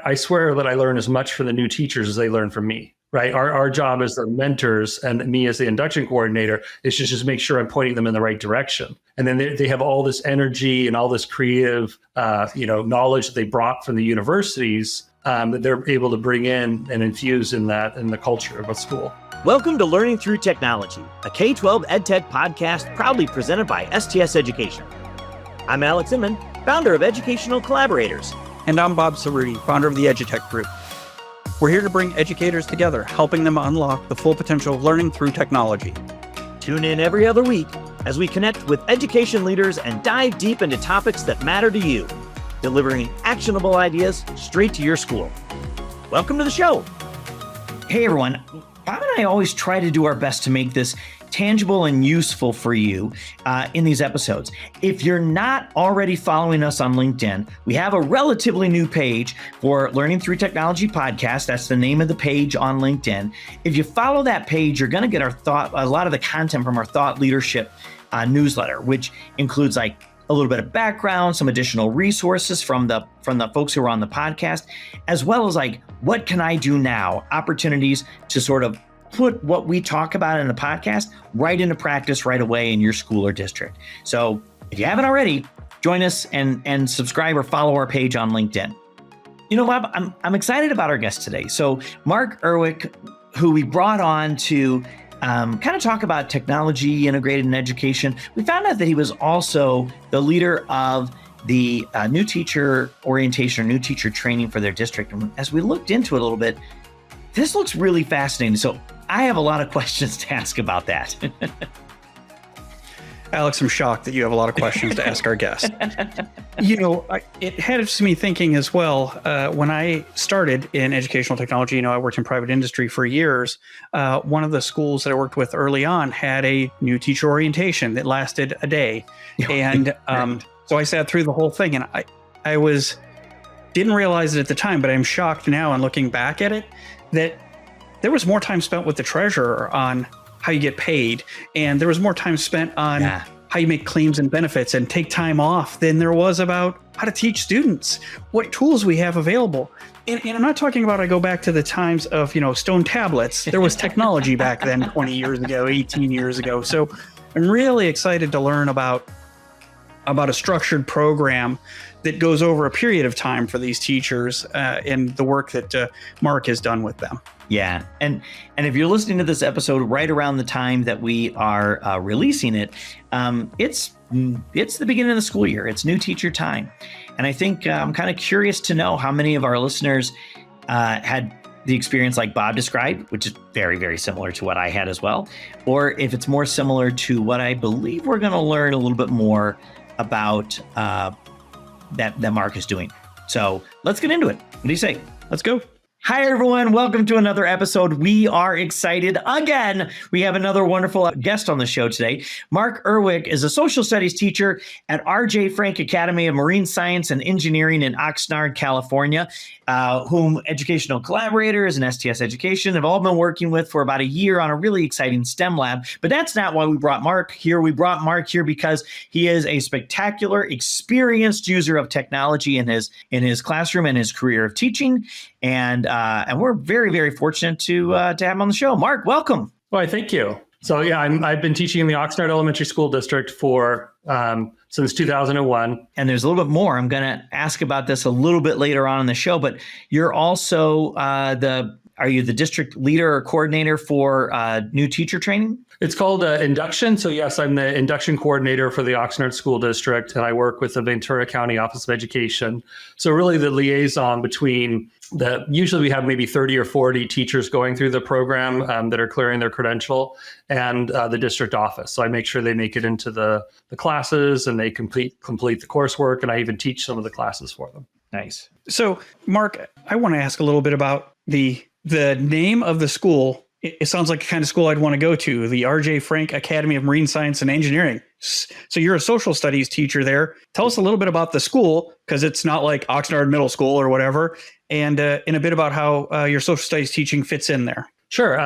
I swear that I learn as much from the new teachers as they learn from me. Right. Our job as the mentors and me as the induction coordinator is to just make sure I'm pointing them in the right direction. And then they have all this energy and all this creative, knowledge that they brought from the universities that they're able to bring in and infuse in the culture of a school. Welcome to Learning Through Technology, a K-12 EdTech podcast proudly presented by STS Education. I'm Alex Inman, founder of Educational Collaborators. And I'm Bob Cerruti, founder of the EduTech Group. We're here to bring educators together, helping them unlock the full potential of learning through technology. Tune in every other week as we connect with education leaders and dive deep into topics that matter to you, delivering actionable ideas straight to your school. Welcome to the show. Hey everyone, Bob and I always try to do our best to make this tangible and useful for you in these episodes. If you're not already following us on LinkedIn, we have a relatively new page for Learning Through Technology podcast. That's the name of the page on LinkedIn. If you follow that page, you're going to get a lot of the content from our thought leadership newsletter, which includes like a little bit of background, some additional resources from the folks who are on the podcast, as well as like, what can I do now? Opportunities to sort of put what we talk about in the podcast right into practice right away in your school or district. So if you haven't already, join us and subscribe or follow our page on LinkedIn. You know, Bob, I'm excited about our guest today. So Mark Urwick, who we brought on to kind of talk about technology integrated in education, we found out that he was also the leader of the new teacher orientation or new teacher training for their district. And as we looked into it a little bit, this looks really fascinating. So I have a lot of questions to ask about that. Alex, I'm shocked that you have a lot of questions to ask our guest. It had me thinking as well. When I started in educational technology, I worked in private industry for years. One of the schools that I worked with early on had a new teacher orientation that lasted a day. And so I sat through the whole thing, and I didn't realize it at the time, but I'm shocked now and looking back at it that there was more time spent with the treasurer on how you get paid, and there was more time spent on how you make claims and benefits and take time off than there was about how to teach students, what tools we have available. And I'm not talking about, I go back to the times of, stone tablets. There was technology back then, 20 years ago, 18 years ago. So I'm really excited to learn about a structured program that goes over a period of time for these teachers and the work that Mark has done with them. Yeah. And if you're listening to this episode right around the time that we are releasing it, it's the beginning of the school year. It's new teacher time. And I think I'm kind of curious to know how many of our listeners had the experience like Bob described, which is very, very similar to what I had as well, or if it's more similar to what I believe we're going to learn a little bit more about that Mark is doing. So let's get into it. What do you say? Let's go. Hi, everyone. Welcome to another episode. We are excited again. We have another wonderful guest on the show today. Mark Urwick is a social studies teacher at R.J. Frank Academy of Marine Science and Engineering in Oxnard, California, whom Educational Collaborators and STS Education have all been working with for about a year on a really exciting STEM lab. But that's not why we brought Mark here. We brought Mark here because he is a spectacular, experienced user of technology in his classroom and his career of teaching. And we're very, very fortunate to have him on the show. Mark, welcome. Why, thank you. So I've been teaching in the Oxnard Elementary School District for since 2001. And there's a little bit more. I'm going to ask about this a little bit later on in the show, but you're also are you the district leader or coordinator for new teacher training? It's called induction. So yes, I'm the induction coordinator for the Oxnard School District, and I work with the Ventura County Office of Education. So really the liaison between usually we have maybe 30 or 40 teachers going through the program that are clearing their credential, and the district office. So I make sure they make it into the classes and they complete the coursework, and I even teach some of the classes for them. Nice. So Mark, I want to ask a little bit about the name of the school. It sounds like the kind of school I'd want to go to, the R.J. Frank Academy of Marine Science and Engineering. So you're a social studies teacher there. Tell us a little bit about the school, because it's not like Oxnard Middle School or whatever, and a bit about how your social studies teaching fits in there. Sure.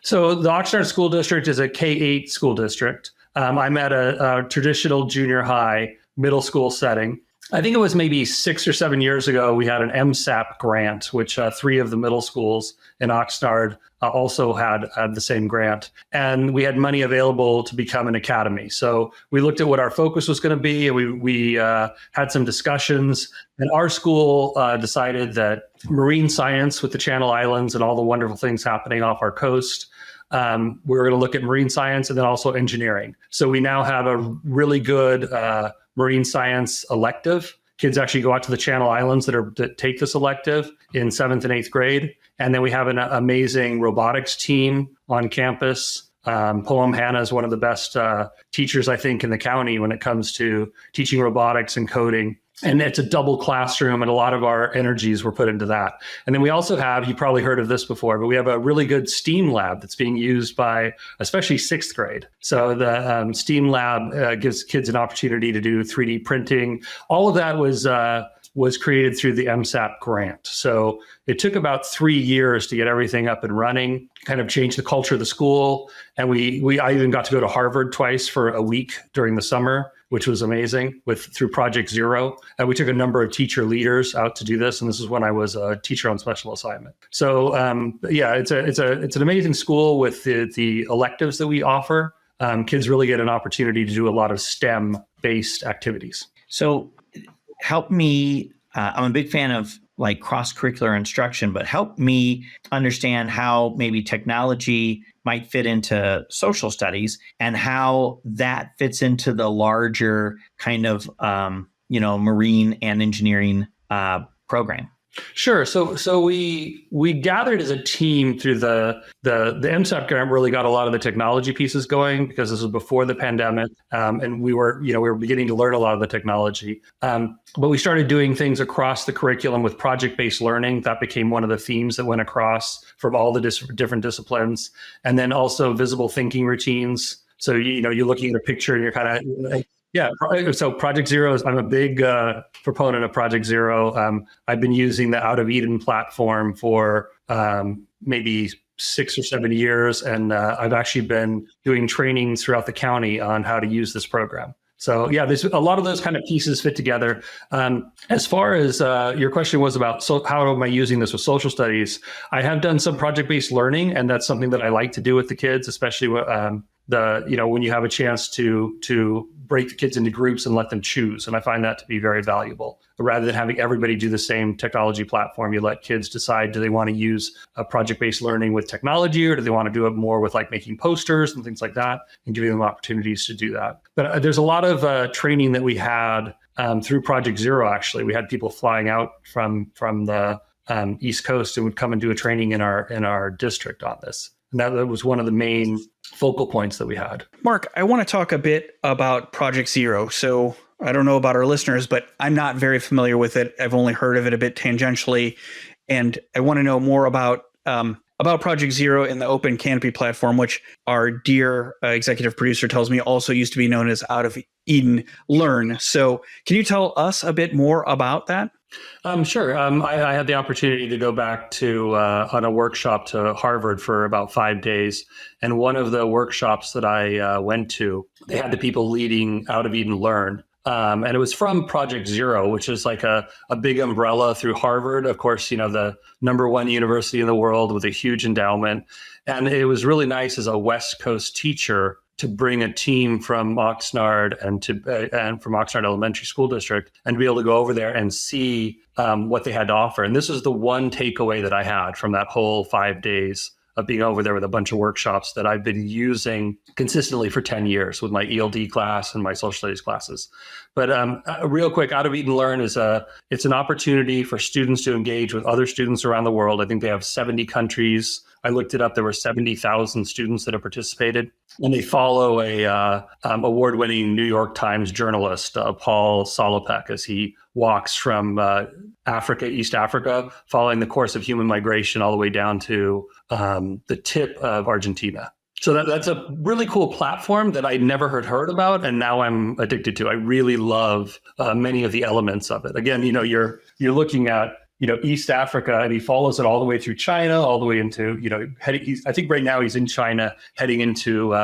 So the Oxnard School District is a K-8 school district. I'm at a traditional junior high middle school setting. I think it was maybe 6 or 7 years ago, we had an MSAP grant, which 3 of the middle schools in Oxnard also had the same grant. And we had money available to become an academy. So we looked at what our focus was going to be, and we had some discussions. And our school decided that marine science with the Channel Islands and all the wonderful things happening off our coast, we were going to look at marine science and then also engineering. So we now have a really good marine science elective. Kids actually go out to the Channel Islands that take this elective in 7th and 8th grade. And then we have an amazing robotics team on campus. Poem Hannah is one of the best teachers, I think, in the county when it comes to teaching robotics and coding. And it's a double classroom, and a lot of our energies were put into that. And then we also have, you probably heard of this before, but we have a really good STEAM lab that's being used by especially 6th grade. So the STEAM lab gives kids an opportunity to do 3D printing. All of that was created through the MSAP grant. So it took about 3 years to get everything up and running, kind of change the culture of the school. And I even got to go to Harvard twice for a week during the summer, which was amazing through Project Zero. And we took a number of teacher leaders out to do this. And this is when I was a teacher on special assignment. So it's an amazing school with the electives that we offer. Kids really get an opportunity to do a lot of STEM-based activities. So help me, I'm a big fan of like cross-curricular instruction, but help me understand how maybe technology might fit into social studies and how that fits into the larger kind of, marine and engineering program. Sure. So we gathered as a team through the MSAP grant. Really got a lot of the technology pieces going because this was before the pandemic, and we were beginning to learn a lot of the technology. But we started doing things across the curriculum with project-based learning. That became one of the themes that went across from all the different disciplines, and then also visible thinking routines. So you're looking at a picture and you're kind of yeah. So Project Zero I'm a big proponent of Project Zero. I've been using the Out of Eden platform for maybe 6 or 7 years. And I've actually been doing trainings throughout the county on how to use this program. So yeah, there's a lot of those kind of pieces fit together. As far as your question was about, so how am I using this with social studies? I have done some project-based learning, and that's something that I like to do with the kids, especially when you have a chance to break the kids into groups and let them choose. And I find that to be very valuable. Rather than having everybody do the same technology platform, you let kids decide, do they want to use a project-based learning with technology, or do they want to do it more with like making posters and things like that, and giving them opportunities to do that. But there's a lot of training that we had through Project Zero, actually. We had people flying out from the East Coast and would come and do a training in our district on this. And that was one of the main focal points that we had. Mark, I want to talk a bit about Project Zero. So I don't know about our listeners, but I'm not very familiar with it. I've only heard of it a bit tangentially. And I want to know more about Project Zero and the Open Canopy platform, which our dear executive producer tells me also used to be known as Out of Eden Learn. So can you tell us a bit more about that? Sure. I had the opportunity to go back to on a workshop to Harvard for about 5 days. And one of the workshops that I went to, they had the people leading Out of Eden Learn. And it was from Project Zero, which is like a big umbrella through Harvard. Of course, the #1 university in the world with a huge endowment. And it was really nice as a West Coast teacher to bring a team from Oxnard and from Oxnard Elementary School District and to be able to go over there and see what they had to offer. And this is the one takeaway that I had from that whole 5 days of being over there with a bunch of workshops that I've been using consistently for 10 years with my ELD class and my social studies classes. But real quick, Out of Eden Learn it's an opportunity for students to engage with other students around the world. I think they have 70 countries. I looked it up. There were 70,000 students that have participated, and they follow a award-winning New York Times journalist, Paul Solopek, as he walks from East Africa, following the course of human migration all the way down to the tip of Argentina. So that's a really cool platform that I never heard about, and now I'm addicted to. I really love many of the elements of it. Again, you're looking at East Africa, and he follows it all the way through China, all the way into, I think right now he's in China, heading into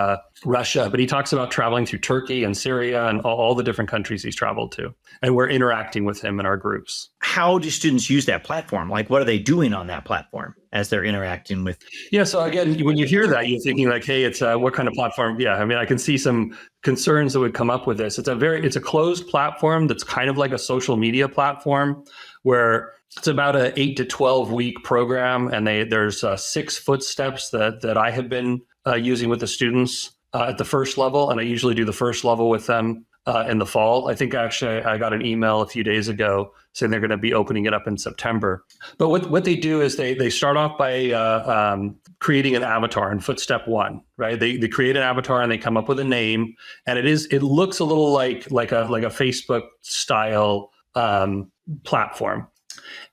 Russia, but he talks about traveling through Turkey and Syria and all the different countries he's traveled to. And we're interacting with him in our groups. How do students use that platform? Like, what are they doing on that platform as they're interacting with? Yeah. So again, when you hear that, you're thinking like, hey, it's what kind of platform? Yeah. I mean, I can see some concerns that would come up with this. It's a closed platform that's kind of like a social media platform where it's about an 8 to 12 week program. And there's 6 footsteps that I have been using with the students at the first level. And I usually do the first level with them in the fall. I think actually I got an email a few days ago saying they're going to be opening it up in September. But what they do is they start off by creating an avatar in footstep 1, right? They create an avatar and they come up with a name, and it looks a little like a Facebook style platform.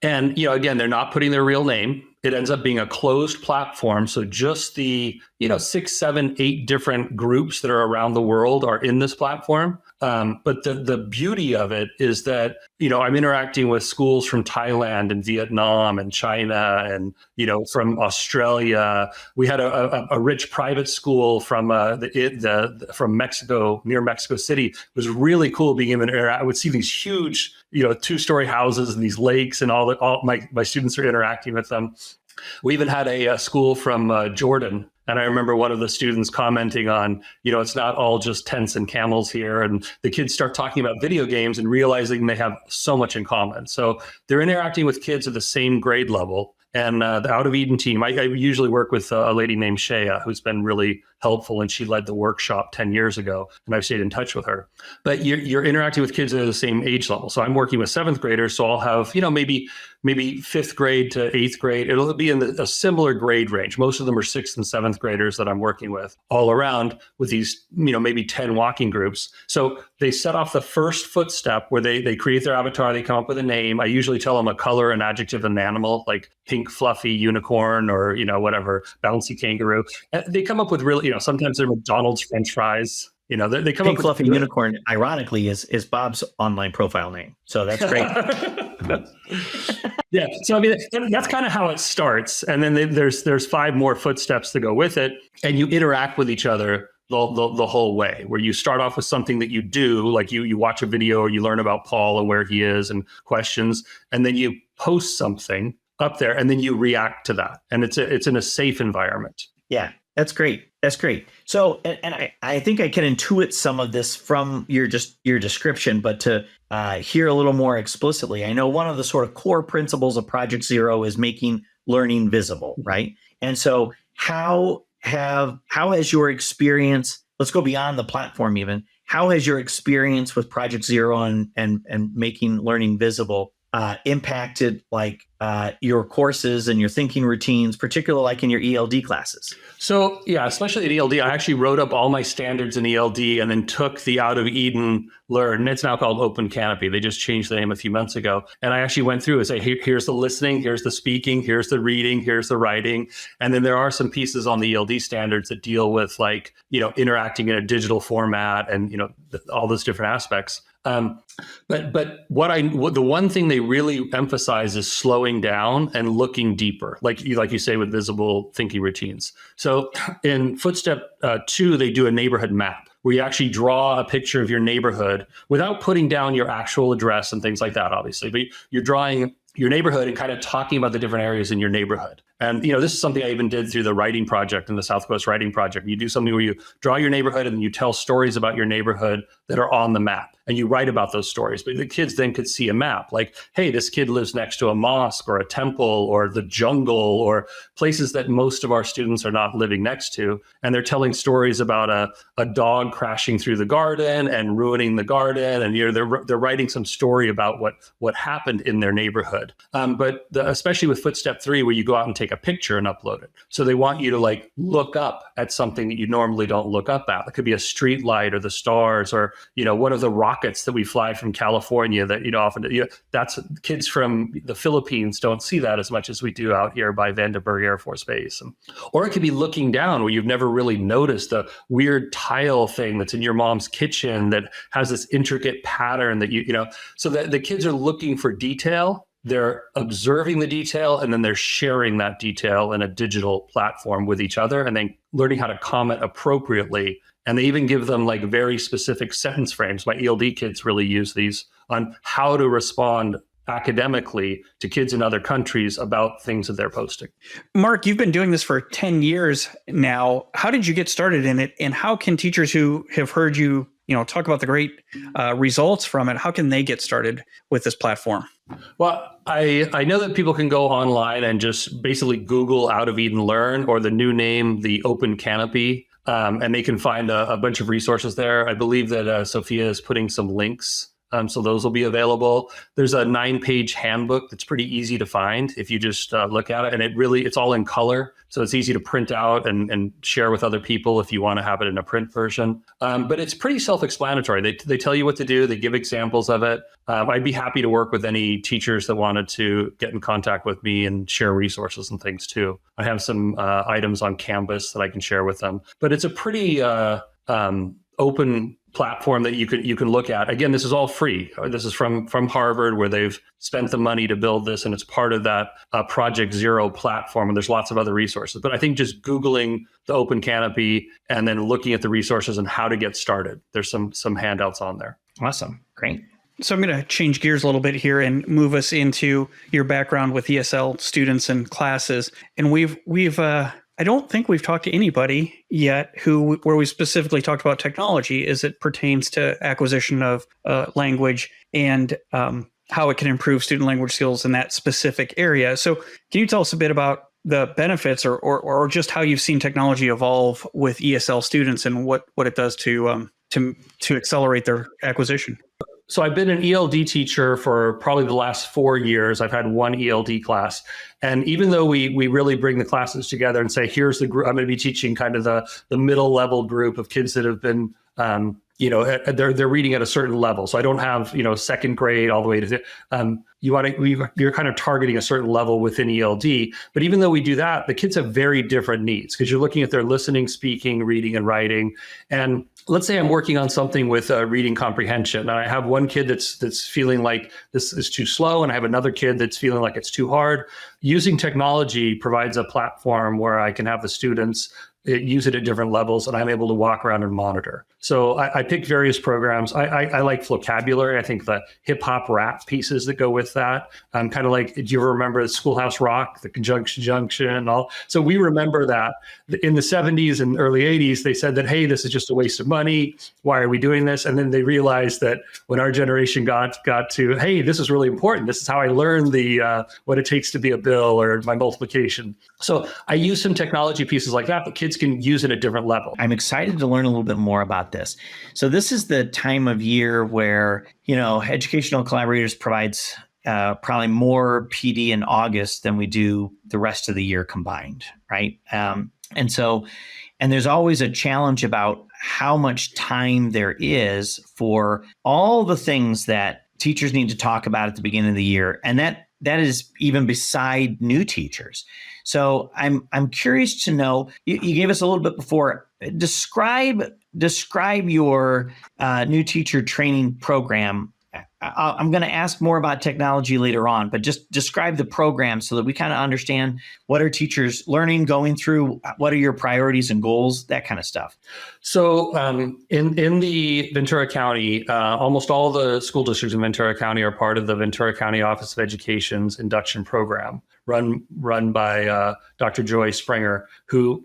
And again, they're not putting their real name. It ends up being a closed platform. So just the 6, 7, 8 different groups that are around the world are in this platform. But the beauty of it is that, I'm interacting with schools from Thailand and Vietnam and China and, from Australia. We had a rich private school from from Mexico, near Mexico City. It was really cool being able to interact. I would see these huge, 2-story houses and these lakes, and all my students are interacting with them. We even had a school from Jordan. And I remember one of the students commenting on, it's not all just tents and camels here. And the kids start talking about video games and realizing they have so much in common. So they're interacting with kids at the same grade level. And the Out of Eden team, I usually work with a lady named Shea, who's been really helpful, and she led the workshop 10 years ago, and I've stayed in touch with her. But you're interacting with kids at the same age level. So I'm working with 7th graders, so I'll have maybe 5th grade to 8th grade. It'll be in a similar grade range. Most of them are 6th and 7th graders that I'm working with all around with these maybe 10 walking groups. So they set off the first footstep where they create their avatar, they come up with a name. I usually tell them a color, an adjective, an animal, like pink fluffy unicorn or whatever, bouncy kangaroo. And they come up with really, sometimes they're McDonald's French fries. They come pink up with fluffy unicorn, ironically, is Bob's online profile name. So that's great. Yeah. So I mean, that's kind of how it starts. And then there's 5 more footsteps to go with it. And you interact with each other the whole way, where you start off with something that you do, like you watch a video or you learn about Paul and where he is and questions, and then you post something up there and then you react to that. And it's in a safe environment. Yeah, that's great. That's great. So, and I think I can intuit some of this from your description, but to hear a little more explicitly, I know one of the sort of core principles of Project Zero is making learning visible, right? And so how has your experience, let's go beyond the platform even, how has your experience with Project Zero and making learning visible impacted your courses and your thinking routines, particularly like in your ELD classes? So yeah, especially at ELD, I actually wrote up all my standards in ELD and then took the Out of Eden Learn. And it's now called Open Canopy. They just changed the name a few months ago. And I actually went through and say, here's the listening, here's the speaking, here's the reading, here's the writing. And then there are some pieces on the ELD standards that deal with interacting in a digital format and, all those different aspects. But the one thing they really emphasize is slowing down and looking deeper, like you say with visible thinking routines. So in footstep 2, they do a neighborhood map where you actually draw a picture of your neighborhood without putting down your actual address and things like that, obviously. But you're drawing your neighborhood and kind of talking about the different areas in your neighborhood. And, this is something I even did through the writing project in the Southwest Writing Project. You do something where you draw your neighborhood and you tell stories about your neighborhood that are on the map and you write about those stories. But the kids then could see a map like, hey, this kid lives next to a mosque or a temple or the jungle or places that most of our students are not living next to. And they're telling stories about a dog crashing through the garden and ruining the garden. And they're writing some story about what happened in their neighborhood. But especially with Footstep 3, where you go out and take a picture and upload it. So they want you to look up at something that you normally don't look up at. It could be a street light or the stars or, one of the rockets that we fly from California that, often, that's kids from the Philippines don't see that as much as we do out here by Vandenberg Air Force Base. Or it could be looking down where you've never really noticed the weird tile thing that's in your mom's kitchen that has this intricate pattern that so that the kids are looking for detail. they're observing the detail and then they're sharing that detail in a digital platform with each other and then learning how to comment appropriately. And they even give them like very specific sentence frames. My ELD kids really use these on how to respond academically to kids in other countries about things that they're posting. Mark, you've been doing this for 10 years now. How did you get started in it? And how can teachers who have heard you, talk about the great results from it, how can they get started with this platform? Well, I know that people can go online and just basically Google Out of Eden Learn, or the new name, the Open Canopy, and they can find a bunch of resources there. I believe that Sophia is putting some links, so those will be available. There's a 9-page handbook that's pretty easy to find if you just look at it, and it's all in color, so it's easy to print out and share with other people if you want to have it in a print version. But it's pretty self-explanatory. They tell you what to do. They give examples of it. I'd be happy to work with any teachers that wanted to get in contact with me and share resources and things too. I have some items on Canvas that I can share with them. But it's a pretty open platform that you can look at. Again, this is all free. This is from Harvard, where they've spent the money to build this, and it's part of that Project Zero platform. And there's lots of other resources. But I think just Googling the Open Canopy and then looking at the resources and how to get started, there's some handouts on there. Awesome. Great. So I'm going to change gears a little bit here and move us into your background with ESL students and classes. And we've I don't think we've talked to anybody yet where we specifically talked about technology as it pertains to acquisition of language and how it can improve student language skills in that specific area. So can you tell us a bit about the benefits or just how you've seen technology evolve with ESL students and what it does to accelerate their acquisition? So I've been an ELD teacher for probably the last 4 years. I've had one ELD class. And even though we really bring the classes together and say, here's the group, I'm going to be teaching kind of the middle level group of kids that have been, they're reading at a certain level. So I don't have, second grade all the way to, you're kind of targeting a certain level within ELD. But even though we do that, the kids have very different needs because you're looking at their listening, speaking, reading, and writing. And let's say I'm working on something with reading comprehension. And I have one kid that's feeling like this is too slow, and I have another kid that's feeling like it's too hard. Using technology provides a platform where I can have the students use it at different levels, and I'm able to walk around and monitor. So I pick various programs. I like vocabulary. I think the hip hop rap pieces that go with that. Kind of like, do you ever remember the Schoolhouse Rock, the conjunction junction and all? So we remember that in the 70s and early 80s, they said that, hey, this is just a waste of money. Why are we doing this? And then they realized that when our generation got to, hey, this is really important. This is how I learned what it takes to be a bill or my multiplication. So I use some technology pieces like that, but kids can use it at different levels. I'm excited to learn a little bit more about this. So this is the time of year where, Educational Collaborators provides probably more PD in August than we do the rest of the year combined, right? And there's always a challenge about how much time there is for all the things that teachers need to talk about at the beginning of the year. And that is even beside new teachers. So I'm curious to know, you gave us a little bit before, describe your new teacher training program. I'm going to ask more about technology later on, but just describe the program so that we kind of understand what are teachers learning, going through, what are your priorities and goals, that kind of stuff. So in the Ventura County, almost all the school districts in Ventura County are part of the Ventura County Office of Education's induction program, run by Dr. Joy Springer, who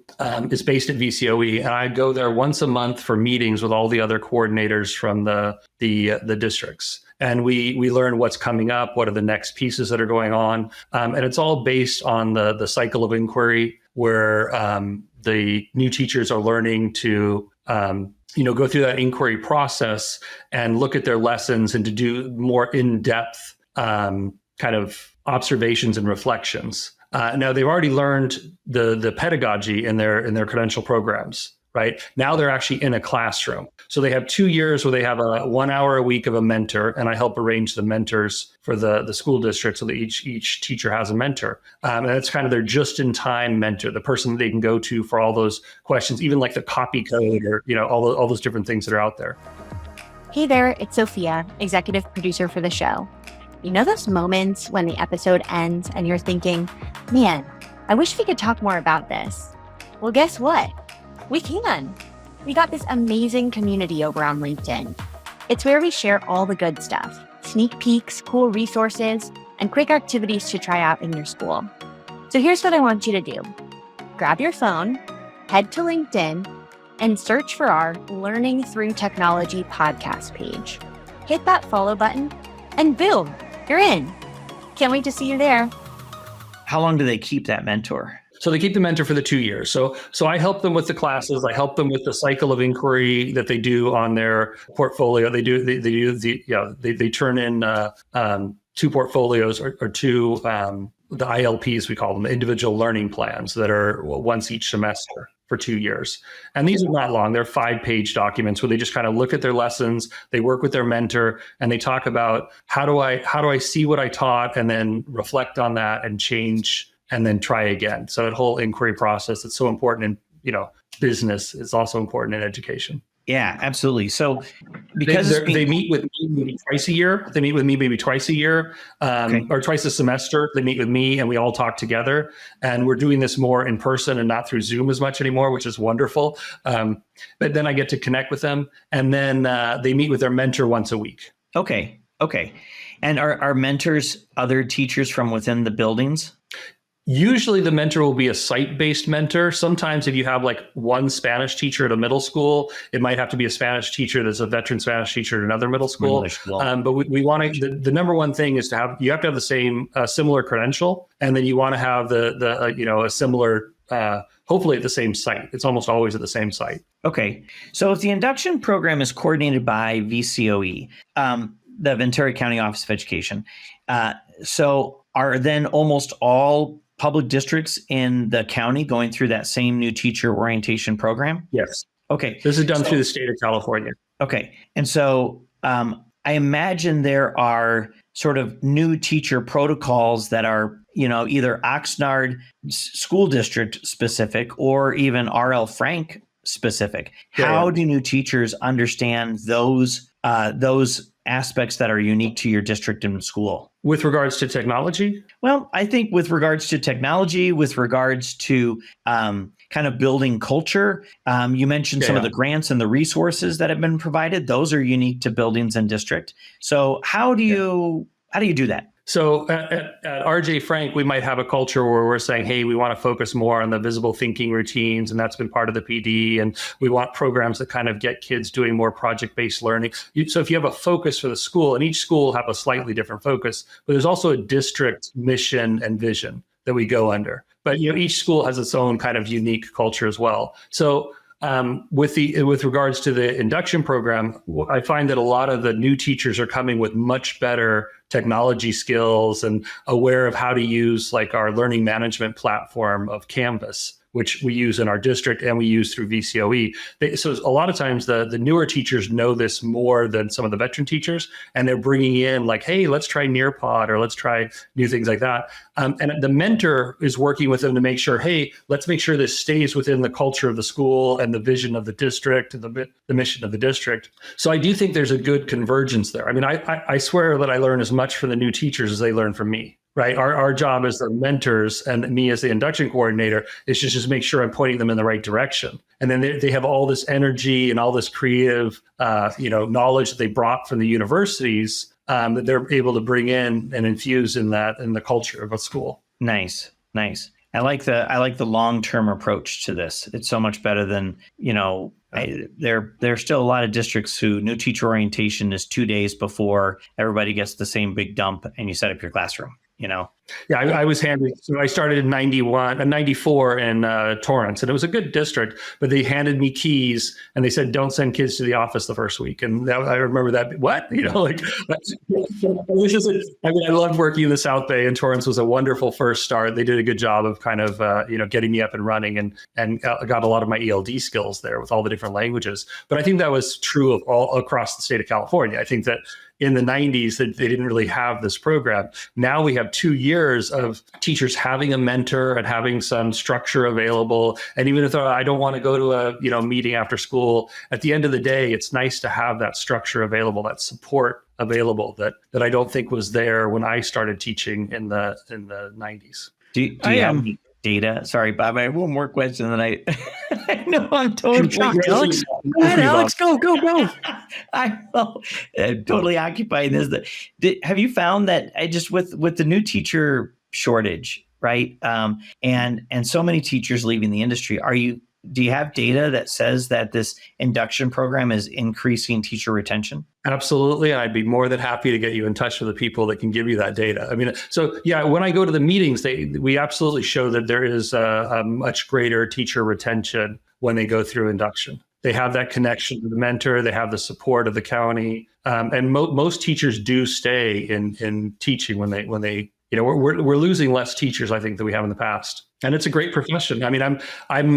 is based at VCOE. And I go there once a month for meetings with all the other coordinators from the districts. And we learn what's coming up, what are the next pieces that are going on. And it's all based on the cycle of inquiry, where the new teachers are learning to go through that inquiry process and look at their lessons and to do more in-depth kind of observations and reflections. Now they've already learned the pedagogy in their credential programs. Right now, they're actually in a classroom. So they have 2 years where they have a 1 hour a week of a mentor, and I help arrange the mentors for the school district so that each teacher has a mentor. And that's kind of their just-in-time mentor, the person that they can go to for all those questions, even like the copy code or all those different things that are out there. Hey there, it's Sophia, executive producer for the show. You know those moments when the episode ends and you're thinking, man, I wish we could talk more about this. Well, guess what? We can. We got this amazing community over on LinkedIn. It's where we share all the good stuff, sneak peeks, cool resources, and quick activities to try out in your school. So here's what I want you to do. Grab your phone, head to LinkedIn, and search for our Learning Through Technology podcast page. Hit that follow button, and boom, you're in. Can't wait to see you there. How long do they keep that mentor? So they keep the mentor for the 2 years. So I help them with the classes. I help them with the cycle of inquiry that they do on their portfolio. They turn in 2 portfolios or 2 the ILPs, we call them, individual learning plans, that are once each semester for 2 years. And these are not long. They're 5-page documents where they just kind of look at their lessons, they work with their mentor, and they talk about how do I see what I taught and then reflect on that and change and then try again. So that whole inquiry process that's so important in business is also important in education. Yeah, absolutely. So because they meet with me maybe twice a year. They meet with me maybe twice a year or twice a semester. They meet with me and we all talk together. And we're doing this more in person and not through Zoom as much anymore, which is wonderful. But then I get to connect with them. And then they meet with their mentor once a week. Okay. And are mentors other teachers from within the buildings? Usually the mentor will be a site-based mentor. Sometimes if you have like one Spanish teacher at a middle school, it might have to be a Spanish teacher that's a veteran Spanish teacher at another middle school. But we want to, the number one thing is you have to have the same similar credential, and then you want to have a similar, hopefully at the same site. It's almost always at the same site. Okay. So if the induction program is coordinated by VCOE, the Ventura County Office of Education, so are then almost all public districts in the county going through that same new teacher orientation program? Yes. Okay. This is done through the state of California. Okay. And so I imagine there are sort of new teacher protocols that are, either Oxnard School District specific or even RL Frank specific. How do new teachers understand those aspects that are unique to your district and school? With regards to technology? Well, I think with regards to technology, with regards to kind of building culture, you mentioned some of the grants and the resources that have been provided. Those are unique to buildings and district. So how do you do that? So at RJ Frank, we might have a culture where we're saying, hey, we want to focus more on the visible thinking routines, and that's been part of the PD. And we want programs that kind of get kids doing more project-based learning. So if you have a focus for the school, and each school will have a slightly different focus, but there's also a district mission and vision that we go under. But each school has its own kind of unique culture as well. So with regards to the induction program, I find that a lot of the new teachers are coming with much better technology skills and aware of how to use like our learning management platform of Canvas, which we use in our district and we use through VCOE. So a lot of times the newer teachers know this more than some of the veteran teachers, and they're bringing in like, hey, let's try Nearpod or let's try new things like that. And the mentor is working with them to make sure, hey, let's make sure this stays within the culture of the school and the vision of the district and the mission of the district. So I do think there's a good convergence there. I mean, I swear that I learn as much from the new teachers as they learn from me. Right. Our job as the mentors and me as the induction coordinator is just make sure I'm pointing them in the right direction. And then they have all this energy and all this creative, knowledge that they brought from the universities that they're able to bring in and infuse in the culture of a school. Nice. I like the long-term approach to this. It's so much better than, there's still a lot of districts who new teacher orientation is 2 days before everybody gets the same big dump and you set up your classroom. Yeah, I was handed. So I started in 94 in Torrance, and it was a good district. But they handed me keys, and they said, "Don't send kids to the office the first week." And I remember that. What I loved working in the South Bay, and Torrance was a wonderful first start. They did a good job of kind of getting me up and running, and got a lot of my ELD skills there with all the different languages. But I think that was true of all across the state of California. I think that in the 90s that they didn't really have this program. Now we have 2 years of teachers having a mentor and having some structure available. And even if I don't want to go to a meeting after school, at the end of the day, it's nice to have that structure available, that support available that I don't think was there when I started teaching in the 90s. Do you have any data? Sorry, Bob, I have one more question that I know I'm totally Alex. Go ahead, Alex. Go. I'm totally occupied in this. Have you found that just with the new teacher shortage, right? And so many teachers leaving the industry, do you have data that says that this induction program is increasing teacher retention? Absolutely. And I'd be more than happy to get you in touch with the people that can give you that data. I mean, so yeah, when I go to the meetings, we absolutely show that there is a much greater teacher retention when they go through induction. They have that connection to the mentor. They have the support of the county. And most teachers do stay in teaching when they we're losing less teachers, I think, than we have in the past. And it's a great profession. I mean, I'm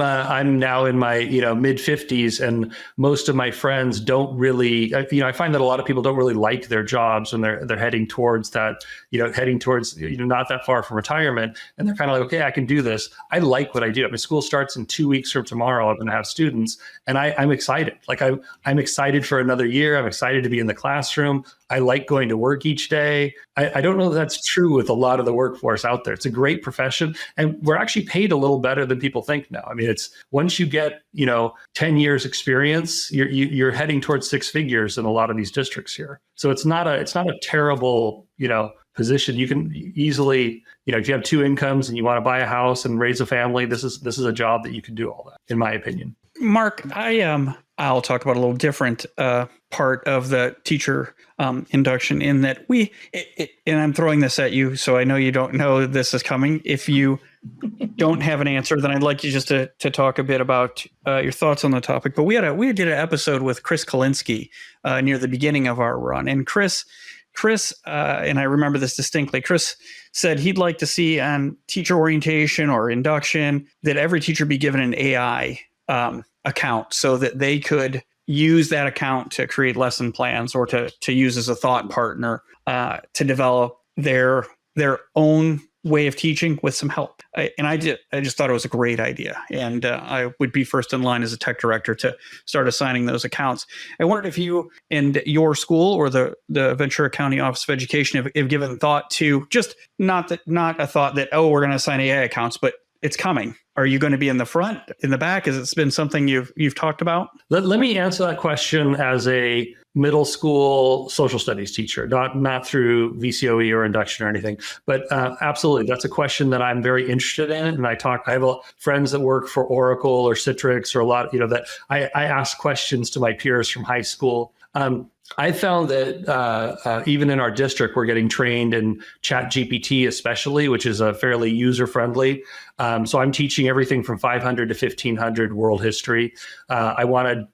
now in my mid 50s, and most of my friends don't really. I find that a lot of people don't really like their jobs when they're heading towards that. Heading towards not that far from retirement, and they're kind of like, okay, I can do this. I like what I do. I mean, school starts in 2 weeks from tomorrow. I'm going to have students, and I'm excited. Like I'm excited for another year. I'm excited to be in the classroom. I like going to work each day. I don't know if that's true with a lot of the workforce out there. It's a great profession, and we're actually paid a little better than people think now. I mean, it's once you get 10 years experience, you're heading towards 6 figures in a lot of these districts here. So it's not a terrible position. You can easily if you have 2 incomes and you want to buy a house and raise a family, this is a job that you can do all that, in my opinion. Mark, I'll talk about a little different part of the teacher induction in that and I'm throwing this at you, so I know you don't know this is coming. If you don't have an answer, then I'd like you just to talk a bit about your thoughts on the topic. But we did an episode with Chris Kalinsky near the beginning of our run, and Chris, and I remember this distinctly, Chris said he'd like to see on teacher orientation or induction that every teacher be given an AI account so that they could use that account to create lesson plans or to use as a thought partner to develop their own way of teaching with some help. I just thought it was a great idea. And I would be first in line as a tech director to start assigning those accounts. I wondered if you and your school or the Ventura County Office of Education have given thought to just not a thought that, we're going to assign AI accounts, but it's coming. Are you going to be in the front, in the back? Has it been something you've talked about? Let me answer that question as a middle school social studies teacher, not through VCOE or induction or anything, but absolutely, that's a question that I'm very interested in. And I have friends that work for Oracle or Citrix or a lot, that I ask questions to my peers from high school. I found that even in our district, we're getting trained in ChatGPT, especially, which is a fairly user-friendly. So I'm teaching everything from 500 to 1500 world history. I want to,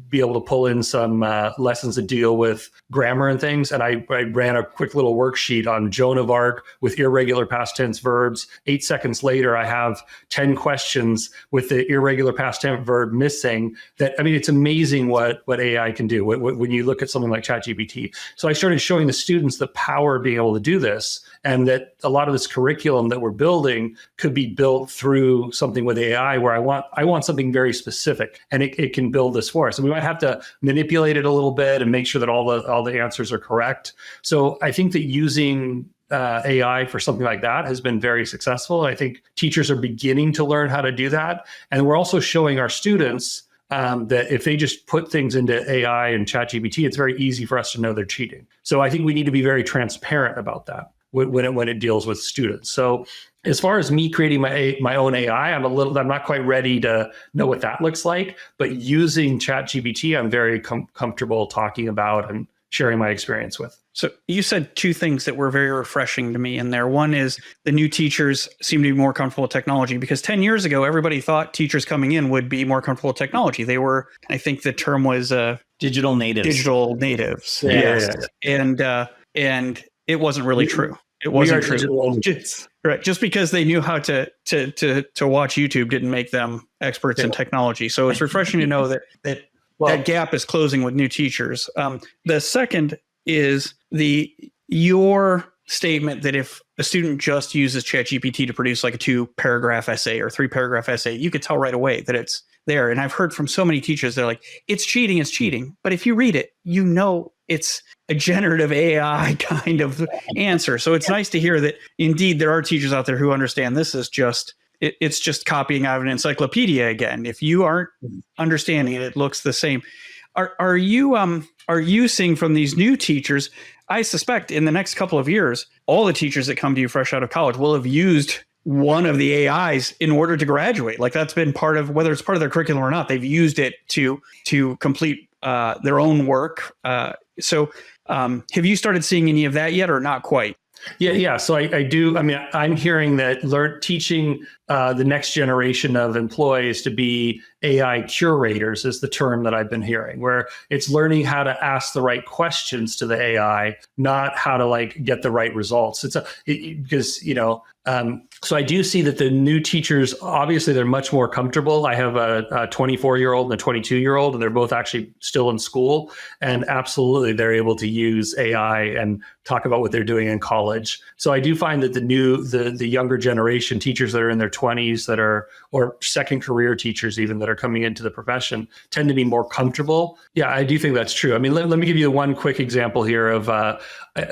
be able to pull in some lessons that deal with grammar and things. And I ran a quick little worksheet on Joan of Arc with irregular past tense verbs. 8 seconds later, I have 10 questions with the irregular past tense verb missing. It's amazing what AI can do when you look at something like ChatGPT. So I started showing the students the power of being able to do this, and that a lot of this curriculum that we're building could be built through something with AI where I want something very specific, and it can build this for us. And we might have to manipulate it a little bit and make sure that all the answers are correct. So I think that using AI for something like that has been very successful. I think teachers are beginning to learn how to do that. And we're also showing our students that if they just put things into AI and ChatGPT, it's very easy for us to know they're cheating. So I think we need to be very transparent about that when it deals with students. So as far as me creating my own AI, I'm not quite ready to know what that looks like, but using ChatGPT, I'm very comfortable talking about and sharing my experience with. So you said 2 things that were very refreshing to me in there. One is the new teachers seem to be more comfortable with technology, because 10 years ago, everybody thought teachers coming in would be more comfortable with technology. They were, I think the term was digital natives. Digital natives. Yeah. Yes. Yeah. And it wasn't really true. It wasn't true. Just because they knew how to watch YouTube didn't make them experts in technology. So it's refreshing to know that gap is closing with new teachers. The second is your statement that if a student just uses ChatGPT to produce like a 2-paragraph essay or 3-paragraph essay, you could tell right away that it's there. And I've heard from so many teachers, they're like, it's cheating. But if you read it, you know it's a generative AI kind of answer. So it's nice to hear that indeed there are teachers out there who understand this is just, it's just copying out of an encyclopedia again. If you aren't understanding it, it looks the same. Are you seeing from these new teachers? I suspect in the next couple of years, all the teachers that come to you fresh out of college will have used one of the AIs in order to graduate. Like that's been part of, whether it's part of their curriculum or not, they've used it to complete their own work. So have you started seeing any of that yet or not quite? Yeah. So I do. I mean, I'm hearing that teaching the next generation of employees to be AI curators is the term that I've been hearing, where it's learning how to ask the right questions to the AI, not how to like get the right results. Because, you know, so I do see that the new teachers, obviously they're much more comfortable. I have a 24-year-old and a 22-year-old, and they're both actually still in school. And absolutely, they're able to use AI and talk about what they're doing in college. So I do find that the younger generation teachers that are in their 20s that are, or second career teachers even that are coming into the profession tend to be more comfortable. Yeah, I do think that's true. I mean, let me give you one quick example here of,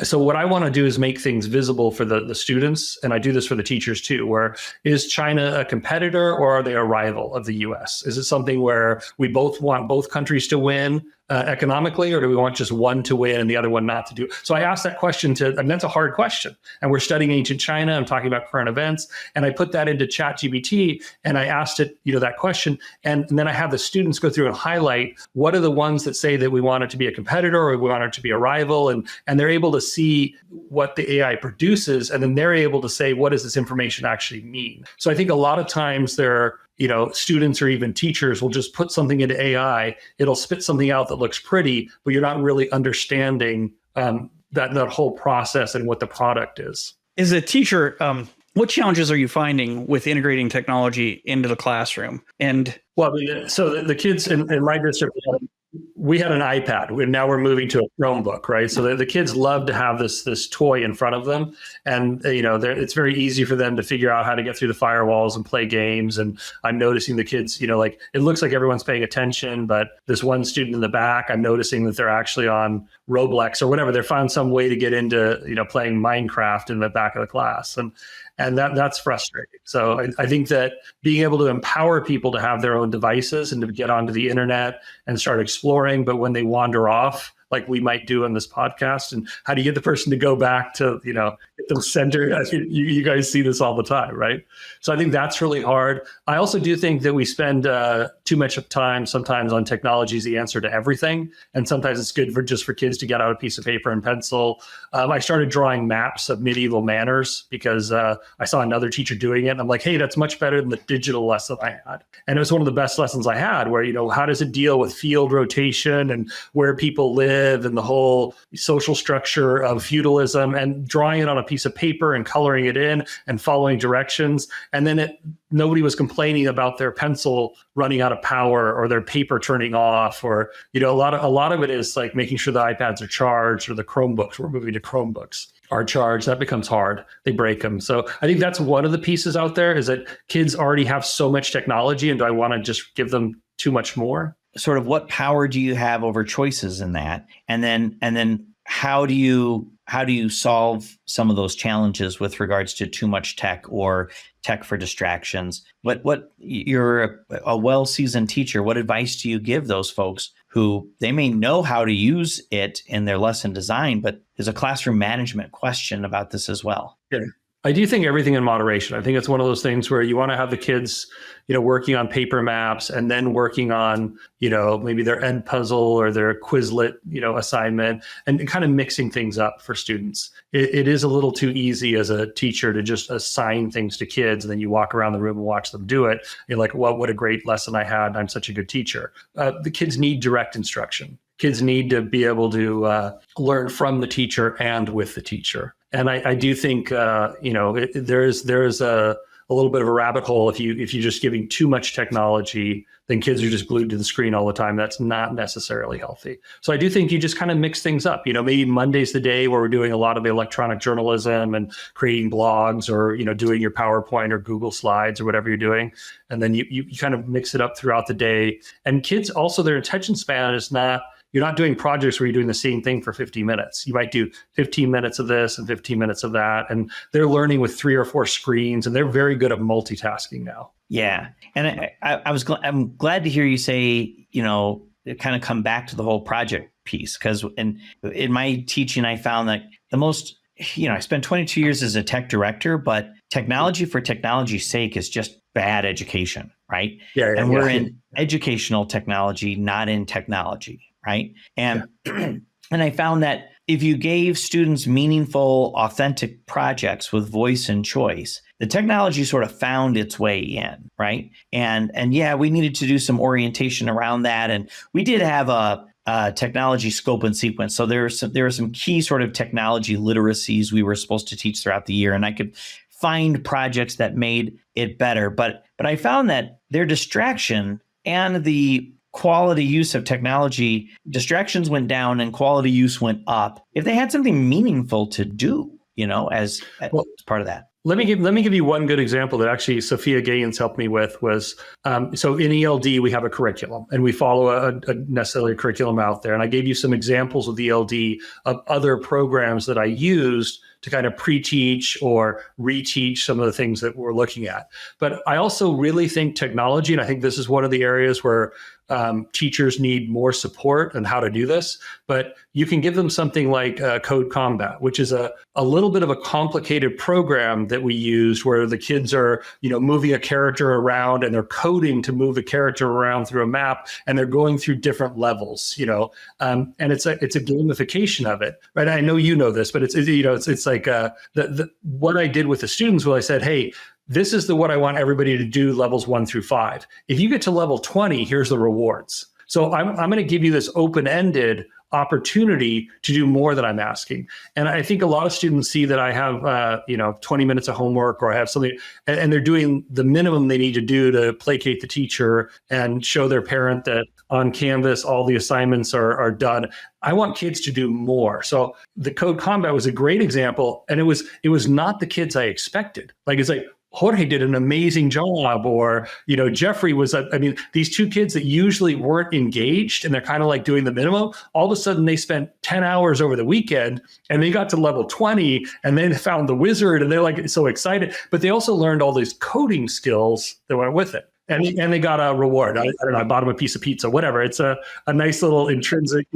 so what I want to do is make things visible for the students, and I do this for the teachers too, where is China a competitor or are they a rival of the US? Is it something where we both want both countries to win economically, or do we want just one to win and the other one not to do? So I asked that question and that's a hard question. And we're studying ancient China. I'm talking about current events. And I put that into ChatGPT and I asked it, that question. And then I have the students go through and highlight what are the ones that say that we want it to be a competitor or we want it to be a rival. And they're able to see what the AI produces. And then they're able to say, what does this information actually mean? So I think a lot of times students or even teachers will just put something into AI. It'll spit something out that looks pretty, but you're not really understanding that whole process and what the product is. As a teacher, what challenges are you finding with integrating technology into the classroom? And well, so the kids in my district, we had an iPad. Now we're moving to a Chromebook, right? So the kids love to have this toy in front of them, and it's very easy for them to figure out how to get through the firewalls and play games. And I'm noticing the kids, like it looks like everyone's paying attention, but this one student in the back, I'm noticing that they're actually on Roblox or whatever. They found some way to get into playing Minecraft in the back of the class, and that's frustrating. So I think that being able to empower people to have their own devices and to get onto the internet and start exploring, but when they wander off, like we might do on this podcast, and how do you get the person to go back to, get them centered? You guys see this all the time, right? So I think that's really hard. I also do think that we spend too much time sometimes on technology as the answer to everything. And sometimes it's good for kids to get out a piece of paper and pencil. I started drawing maps of medieval manners because I saw another teacher doing it. And I'm like, hey, that's much better than the digital lesson I had. And it was one of the best lessons I had where, how does it deal with field rotation and where people live and the whole social structure of feudalism, and drawing it on a piece of paper and coloring it in and following directions. And then nobody was complaining about their pencil running out of power or their paper turning off, or, a lot of it is like making sure the iPads are charged, or the Chromebooks, we're moving to Chromebooks, are charged. That becomes hard. They break them. So I think that's one of the pieces out there, is that kids already have so much technology, and do I want to just give them too much more? Sort of what power do you have over choices in that? And then how do you solve some of those challenges with regards to too much tech or tech for distractions? What you're a well-seasoned teacher, what advice do you give those folks who they may know how to use it in their lesson design, but there's a classroom management question about this as well? Yeah. I do think everything in moderation. I think it's one of those things where you want to have the kids, working on paper maps and then working on, maybe their end puzzle or their Quizlet, assignment, and kind of mixing things up for students. It is a little too easy as a teacher to just assign things to kids, and then you walk around the room and watch them do it. You're like, well, what a great lesson I had. I'm such a good teacher. The kids need direct instruction. Kids need to be able to learn from the teacher and with the teacher. And I do think, there's a a little bit of a rabbit hole. If you're just giving too much technology, then kids are just glued to the screen all the time. That's not necessarily healthy. So I do think you just kind of mix things up. Maybe Monday's the day where we're doing a lot of electronic journalism and creating blogs, or, doing your PowerPoint or Google Slides or whatever you're doing. And then you kind of mix it up throughout the day. And kids also, their attention span is not, you're not doing projects where you're doing the same thing for 50 minutes. You might do 15 minutes of this and 15 minutes of that. And they're learning with 3 or 4 screens, and they're very good at multitasking now. Yeah. And I'm glad to hear you say, kind of come back to the whole project piece, because in my teaching, I found that the most, I spent 22 years as a tech director, but technology for technology's sake is just bad education, right? And we're in educational technology, not in technology, right? And and I found that if you gave students meaningful, authentic projects with voice and choice, the technology sort of found its way in, right? And yeah, we needed to do some orientation around that, and we did have a technology scope and sequence. So there were some key sort of technology literacies we were supposed to teach throughout the year, and I could find projects that made it better. But I found that their distraction and the quality use of technology, distractions went down and quality use went up if they had something meaningful to do, as part of that. Let me give you one good example that actually Sophia Gaines helped me with was, so in ELD, we have a curriculum and we follow a necessarily a curriculum out there. And I gave you some examples with ELD of other programs that I used to kind of pre-teach or reteach some of the things that we're looking at. But I also really think technology, and I think this is one of the areas where teachers need more support on how to do this, but you can give them something like Code Combat, which is a little bit of a complicated program that we use where the kids are, moving a character around and they're coding to move a character around through a map, and they're going through different levels, and it's a gamification of it, right? I know you know this, but it's like what I did with the students was I said, hey, this is what I want everybody to do, levels 1 through 5. If you get to level 20, here's the rewards. So I'm going to give you this open-ended opportunity to do more than I'm asking. And I think a lot of students see that I have, 20 minutes of homework, or I have something, and they're doing the minimum they need to do to placate the teacher and show their parent that on Canvas, all the assignments are done. I want kids to do more. So the Code Combat was a great example. And it was not the kids I expected. It's like, Jorge did an amazing job, or, Jeffrey was, these 2 kids that usually weren't engaged and they're kind of like doing the minimum, all of a sudden they spent 10 hours over the weekend and they got to level 20 and then found the wizard and they're like so excited, but they also learned all these coding skills that went with it. And they got a reward. I don't know, I bought them a piece of pizza, whatever. It's a nice little intrinsic,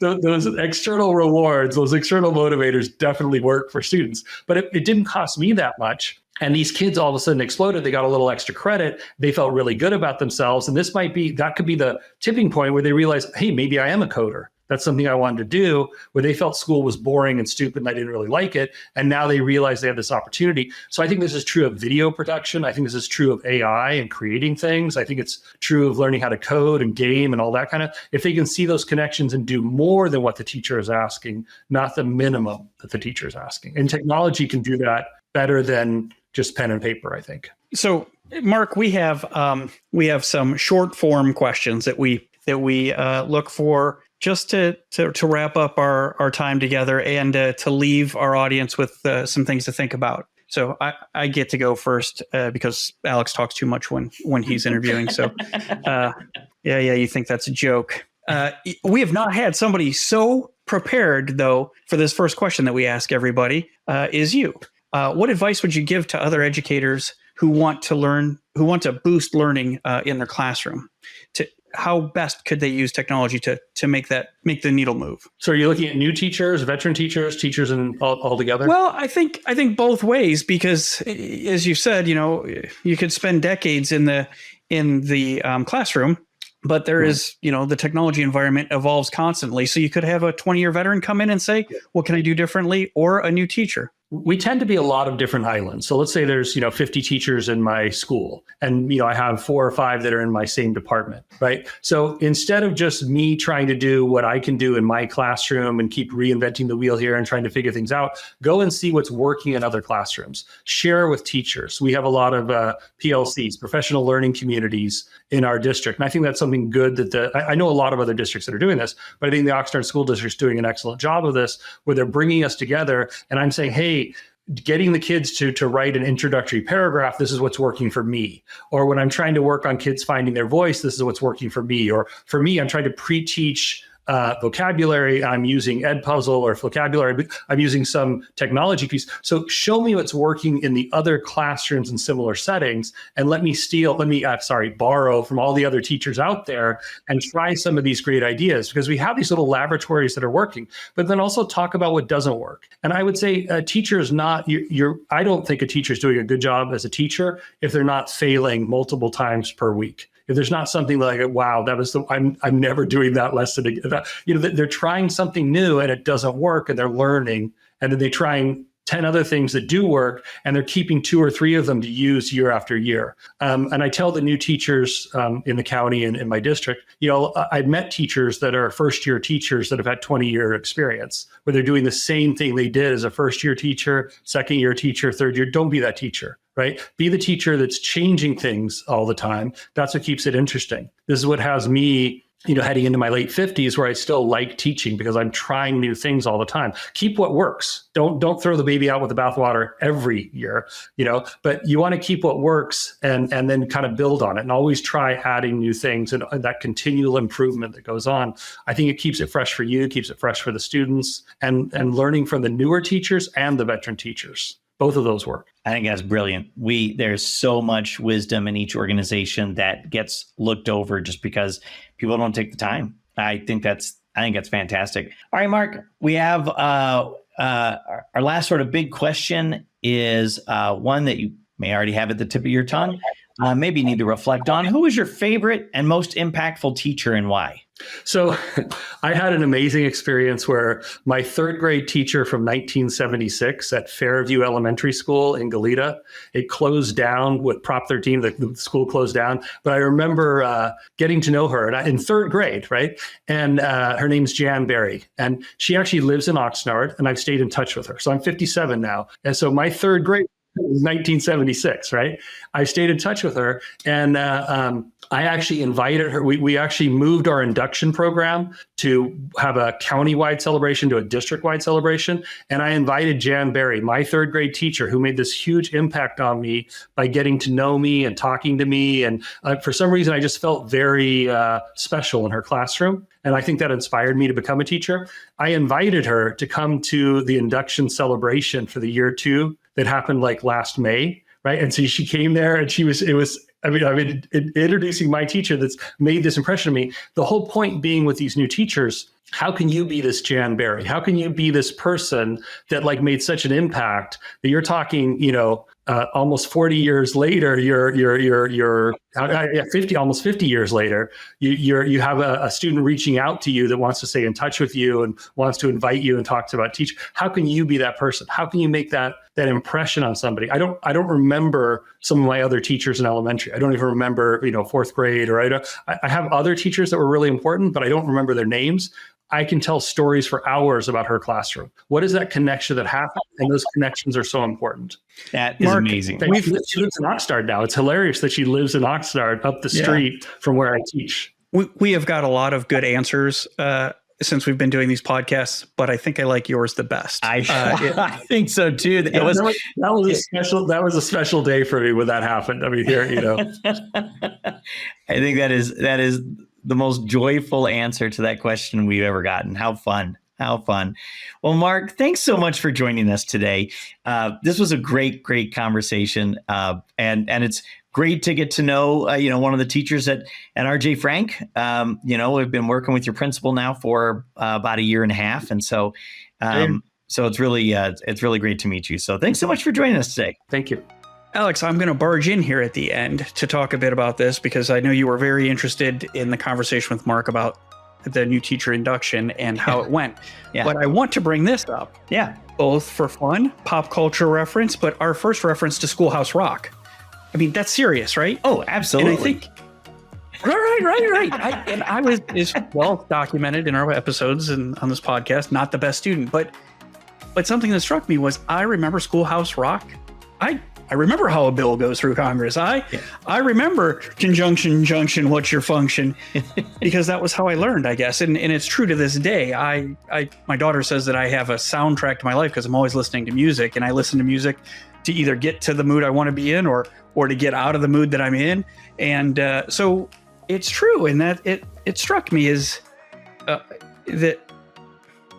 those external rewards, those external motivators definitely work for students, but it didn't cost me that much. And these kids all of a sudden exploded. They got a little extra credit. They felt really good about themselves. And that could be the tipping point where they realize, hey, maybe I am a coder. That's something I wanted to do, where they felt school was boring and stupid and I didn't really like it. And now they realize they have this opportunity. So I think this is true of video production. I think this is true of AI and creating things. I think it's true of learning how to code and game and all that kind of, if they can see those connections and do more than what the teacher is asking, not the minimum that the teacher is asking. And technology can do that better than just pen and paper, I think. So, Mark, we have some short form questions that we look for just to wrap up our time together and to leave our audience with some things to think about. So I get to go first because Alex talks too much when he's interviewing. So yeah, you think that's a joke. We have not had somebody so prepared, though, for this first question that we ask everybody, is you. What advice would you give to other educators who want to boost learning in their classroom? How best could they use technology to make the needle move? So are you looking at new teachers, veteran teachers, and all together? Well, I think both ways, because as you said, you could spend decades in the classroom, but there is, the technology environment evolves constantly. So you could have a 20-year veteran come in and say, what can I do differently? Or a new teacher. we tend to be a lot of different islands. So let's say there's, 50 teachers in my school, and, I have 4 or 5 that are in my same department, right? So instead of just me trying to do what I can do in my classroom and keep reinventing the wheel here and trying to figure things out, go and see what's working in other classrooms. Share with teachers. We have a lot of PLCs, professional learning communities in our district. And I think that's something good that I know a lot of other districts that are doing this, but I think the Oxnard School District is doing an excellent job of this, where they're bringing us together. And I'm saying, hey, getting the kids to write an introductory paragraph, this is what's working for me. Or when I'm trying to work on kids finding their voice, this is what's working for me. Or for me, I'm trying to pre-teach vocabulary. I'm using Edpuzzle or vocabulary. I'm using some technology piece. So show me what's working in the other classrooms in similar settings, and let me borrow from all the other teachers out there and try some of these great ideas, because we have these little laboratories that are working, but then also talk about what doesn't work. And I would say a teacher is not, I don't think a teacher is doing a good job as a teacher if they're not failing multiple times per week. If there's not something like, wow, I'm never doing that lesson again. They're trying something new and it doesn't work, and they're learning, and then they're trying 10 other things that do work, and they're keeping 2 or 3 of them to use year after year. And I tell the new teachers in the county and in my district, I've met teachers that are first-year teachers that have had 20-year experience, where they're doing the same thing they did as a first-year teacher, second-year teacher, third year. Don't be that teacher. Right? Be the teacher that's changing things all the time. That's what keeps it interesting. This is what has me, heading into my late 50s, where I still like teaching, because I'm trying new things all the time. Keep what works. Don't throw the baby out with the bathwater every year, but you want to keep what works and then kind of build on it, and always try adding new things, and that continual improvement that goes on. I think it keeps it fresh for you, keeps it fresh for the students, and learning from the newer teachers and the veteran teachers. Both of those work. I think that's brilliant. There's so much wisdom in each organization that gets looked over just because people don't take the time. I think that's fantastic. All right, Mark, we have our last sort of big question is one that you may already have at the tip of your tongue. Maybe you need to reflect on. Who was your favorite and most impactful teacher, and why? So I had an amazing experience where my 3rd grade teacher from 1976 at Fairview Elementary School in Goleta, it closed down with Prop 13, the school closed down. But I remember getting to know her in 3rd grade, right? And her name's Jan Berry. And she actually lives in Oxnard, and I've stayed in touch with her. So I'm 57 now. And so my 3rd grade was 1976, right? I stayed in touch with her, and I actually invited her. We actually moved our induction program to have a county-wide celebration to a district-wide celebration. And I invited Jan Berry, my 3rd grade teacher, who made this huge impact on me by getting to know me and talking to me. And for some reason, I just felt very special in her classroom. And I think that inspired me to become a teacher. I invited her to come to the induction celebration for the year 2 that happened like last May, right? And so she came there, and introducing my teacher that's made this impression on me. The whole point being with these new teachers, how can you be this Jan Berry? How can you be this person that made such an impact that you're talking, almost 40 years later, almost 50 years later, you have a student reaching out to you that wants to stay in touch with you and wants to invite you and talk about teaching. How can you be that person? How can you make that impression on somebody? I don't remember some of my other teachers in elementary. I don't even remember, 4th grade, or I have other teachers that were really important, but I don't remember their names. I can tell stories for hours about her classroom. What is that connection that happened? And those connections are so important. That is amazing. She lives in Oxnard now. It's hilarious that she lives in Oxnard up the street from where I teach. We have got a lot of good answers since we've been doing these podcasts, but I think I like yours the best. I think so too. That was a special day for me when that happened. I mean, here, I think that is the most joyful answer to that question we've ever gotten. How fun. Well, Mark, thanks so much for joining us today. This was a great conversation. And it's great to get to know, one of the teachers at RJ Frank. We've been working with your principal now for about 1.5 years. And so it's really great to meet you. So thanks so much for joining us today. Thank you. Alex, I'm going to barge in here at the end to talk a bit about this, because I know you were very interested in the conversation with Mark about the new teacher induction and how it went. Yeah. But I want to bring this up, Yeah. both for fun, pop culture reference, but our first reference to Schoolhouse Rock. I mean, that's serious, right? Oh, absolutely. And I think, right. I was is well documented in our episodes and on this podcast. Not the best student, but something that struck me was I remember Schoolhouse Rock. I remember how a bill goes through Congress. I remember conjunction, junction, what's your function? Because that was how I learned, I guess. And it's true to this day. My daughter says that I have a soundtrack to my life because I'm always listening to music, and I listen to music to either get to the mood I want to be in or to get out of the mood that I'm in. And so it's true. And that it struck me is that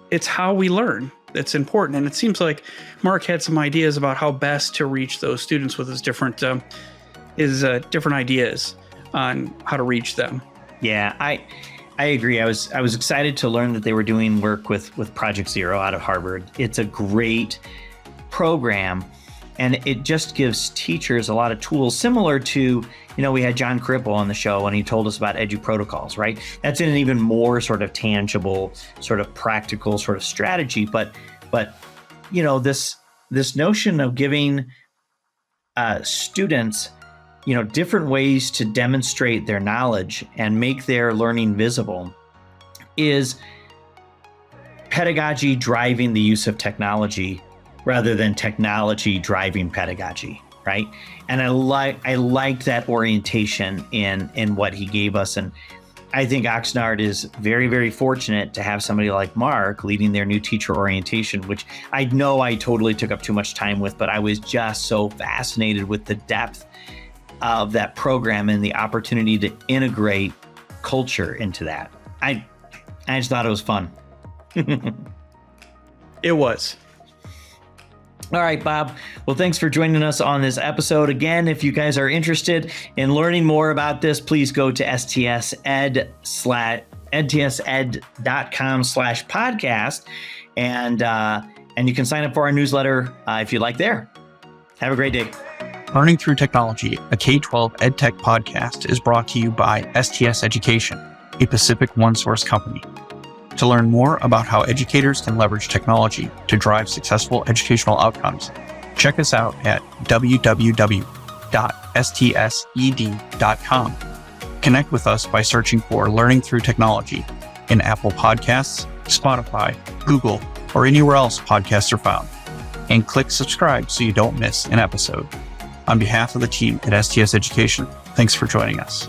it's how we learn that's important. And it seems like Mark had some ideas about how best to reach those students with his different ideas on how to reach them. Yeah, I agree. I was excited to learn that they were doing work with Project Zero out of Harvard. It's a great program, and it just gives teachers a lot of tools similar to, we had John Cripple on the show and he told us about edu protocols, right? That's in an even more sort of tangible, sort of practical sort of strategy. But this notion of giving students, different ways to demonstrate their knowledge and make their learning visible is pedagogy driving the use of technology rather than technology driving pedagogy, right? And I like that orientation in what he gave us. And I think Oxnard is very, very fortunate to have somebody like Mark leading their new teacher orientation, which I know I totally took up too much time with, but I was just so fascinated with the depth of that program and the opportunity to integrate culture into that. I just thought it was fun. It was. All right, Bob. Well, thanks for joining us on this episode. Again, if you guys are interested in learning more about this, please go to stsed.com/podcast and you can sign up for our newsletter if you'd like there. Have a great day. Learning Through Technology, a K-12 EdTech podcast, is brought to you by STS Education, a Pacific OneSource company. To learn more about how educators can leverage technology to drive successful educational outcomes, check us out at www.stsed.com. Connect with us by searching for Learning Through Technology in Apple Podcasts, Spotify, Google, or anywhere else podcasts are found. And click subscribe so you don't miss an episode. On behalf of the team at STS Education, thanks for joining us.